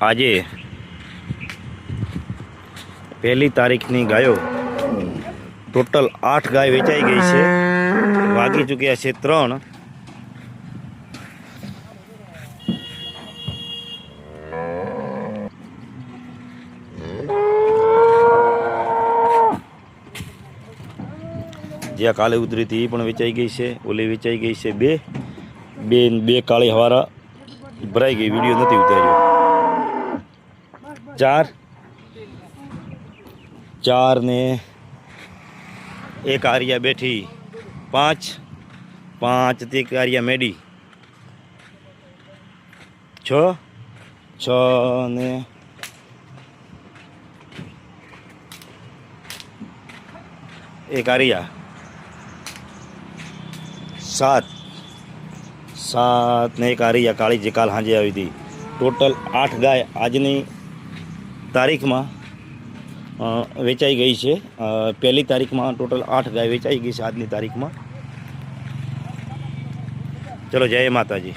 આજે 1 તારીખની ગાયો ટોટલ 8 ગાય વેચાઈ ગઈ છે. વાગી ચૂક્યા છે 3. જ્યાં કાલે ઉતરી હતી એ પણ વેચાઈ ગઈ છે. ઓલી વેચાઈ ગઈ છે 2 કાળી હવારા ભરાઈ ગઈ. વિડીયો નથી ઉતાર્યો. 4 ને 1 આરિયા બેઠી 5 તે આરિયા મેડી 6 ને 1 આરિયા 7 ને 1 આરિયા કાળી જે કાલ સાંજે આવી હતી. ટોટલ 8 ગાય આજની તારીખમાં વેચાઈ ગઈ છે. 1 તારીખમાં ટોટલ 8 ગાય વેચાઈ ગઈ છે આજની તારીખમાં. ચલો, જય માતાજી.